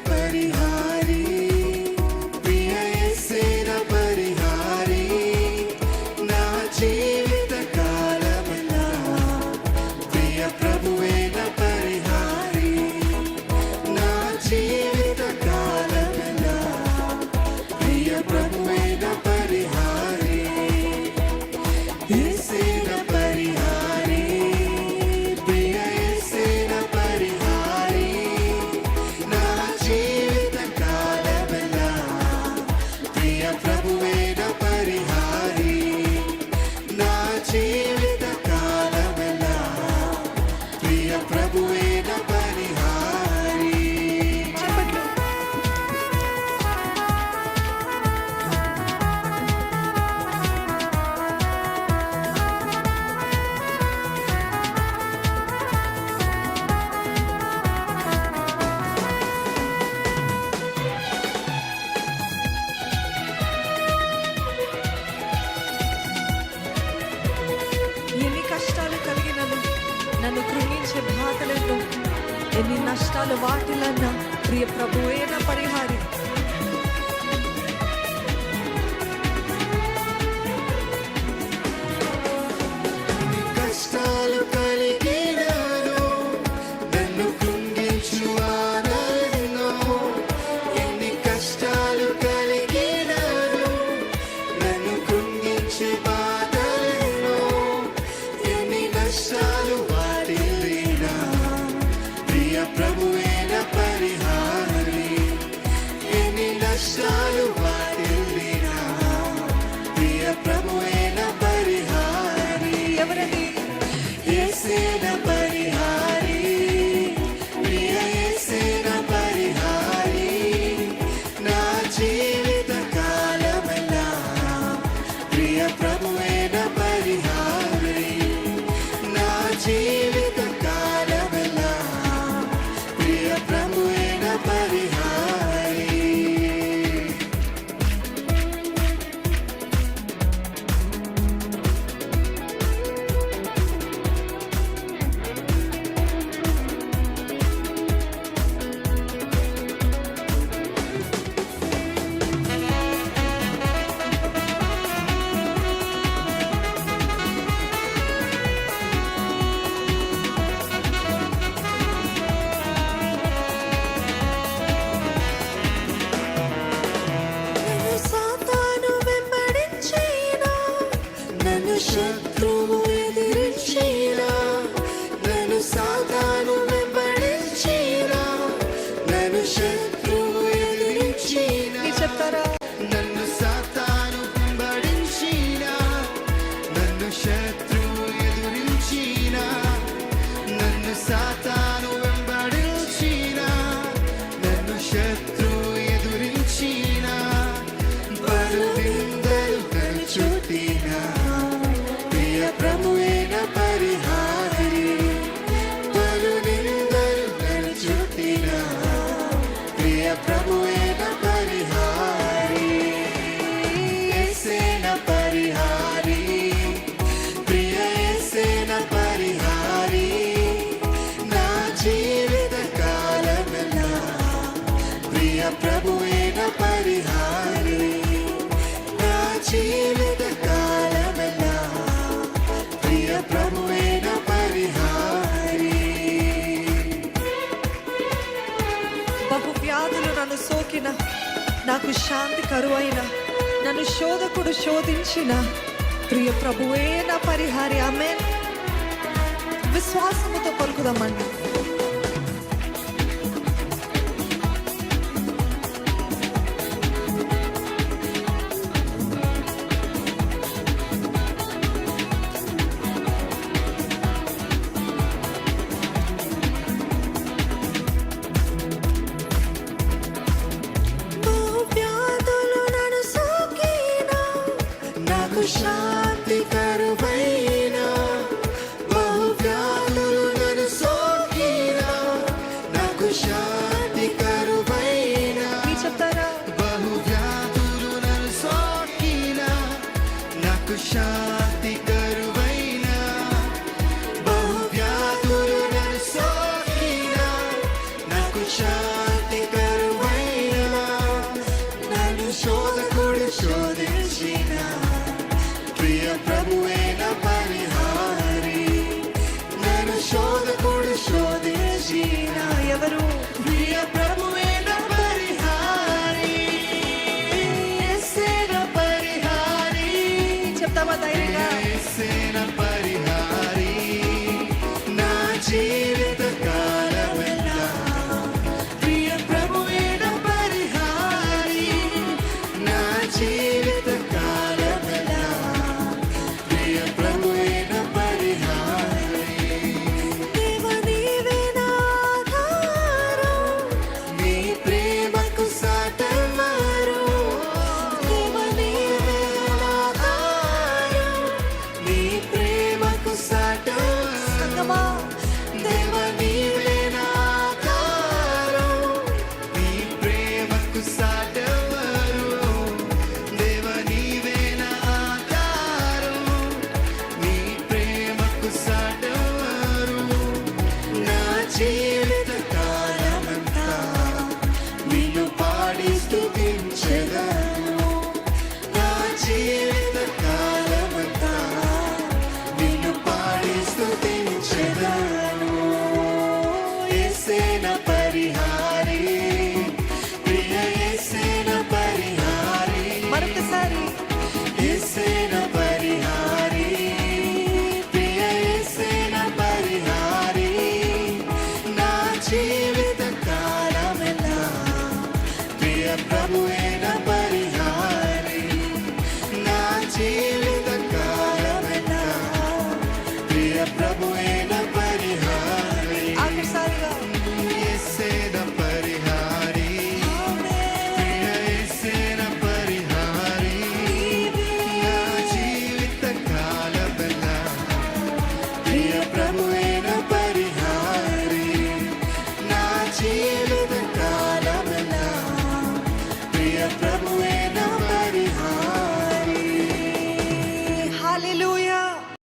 పరిహారి, ప్రియ యేసే నా పరిహారి, నా జీవిత కాలమెల్లా ప్రియ ప్రభువే నా పరిహారి, నా జీవిత కాలమెల్లా ప్రియ ప్రభువే నా పరిహారి, యేసే నా పరిహారి, ప్రియ యేసే నా పరిహారి, నా జీవిత కాలమెల్లా ప్రియ ప్రభువే నా పరిహారి, నా జీవిత కాలమెల్లా ప్రియ ప్రభువే నా పరిహారి. చెప్పండి. ఎన్ని కష్టాలు కలిగినను, నన్ను కృంగించే బాధలను, ఎన్ని నష్టాలు వాటిలన్నా ప్రియ ప్రభువే నా పరిహారి. కష్టాలు కలిగినాను, నన్ను కృంగించు వారెన్నో, ఎన్ని కష్టాలు కలిగినాను, నన్ను కృంగించే బాధలెన్నో, ఎన్ని నష్టాలు వాటిల్లినా ప్రియ ప్రభువే నా పరిహారి, ఎన్ని నష్టాలు వాటిల్లినా ప్రియ ప్రభువే నా పరిహారి, ఎవరది? యేసే నా పరిహారి, ప్రియ యేసే నా పరిహారి, నా జీవిత కాలమెల్లా ప్రియ ప్రభువే నా పరిహారి, నా జీవిత కాలమెల్లా ప్రియ ప్రభువే నా పరిహారి. నన్ను సాతాను వెంబడించినా, నన్ను శత్రువు ఎదిరించినా, నన్ను సాతాను వెంబడించినా, నన్ను శత్రువు ఎదిరించినా, మీరు చెప్తారా? నన్ను సాతాను వెంబడించినా, నన్ను శత్రువు ఎదిరించినా, నన్ను సాతాను వెంబడించినా, నన్ను శత్రువు ఎదిరించినా, బరువిందరు కలుచుటినా ప్రియ ప్రభువే నా పరిహారి, బరువిందరు కలుచుటినా ప్రియ ప్రభువే నా పరిహారి, యేసే నా పరిహారి, ప్రియ యేసే నా పరిహారి, నా జీవిత కాలమెల్లా ప్రియ ప్రభువే నా పరిహారి, నా జీవిత కాలమెల్లా ప్రియ ప్రభువే నా పరిహారి. బహువ్యాధులు నన్ను సోకిన, నాకు శాంతి కరువైన, నన్ను శోధకుడు శోధించిన ప్రియ ప్రభువే నా పరిహారి. ఆమేన్. విశ్వాసముతో పలుకుదామండి. బహువ్యాధులు నన్ను సోకిన, నాకు శాంతి కరువైన, బహువ్యాధులు నన్ను సోకిన, నాకు శాంతి కరువైన, మీరు చెప్తారా? బహువ్యాధులు నన్ను సోకిన, నాకు శాంతి కరువైన, బహువ్యాధులు నన్ను సోకిన, నాకు శాంతి కరువైన, ప్రియ ప్రభువే నా పరిహారి.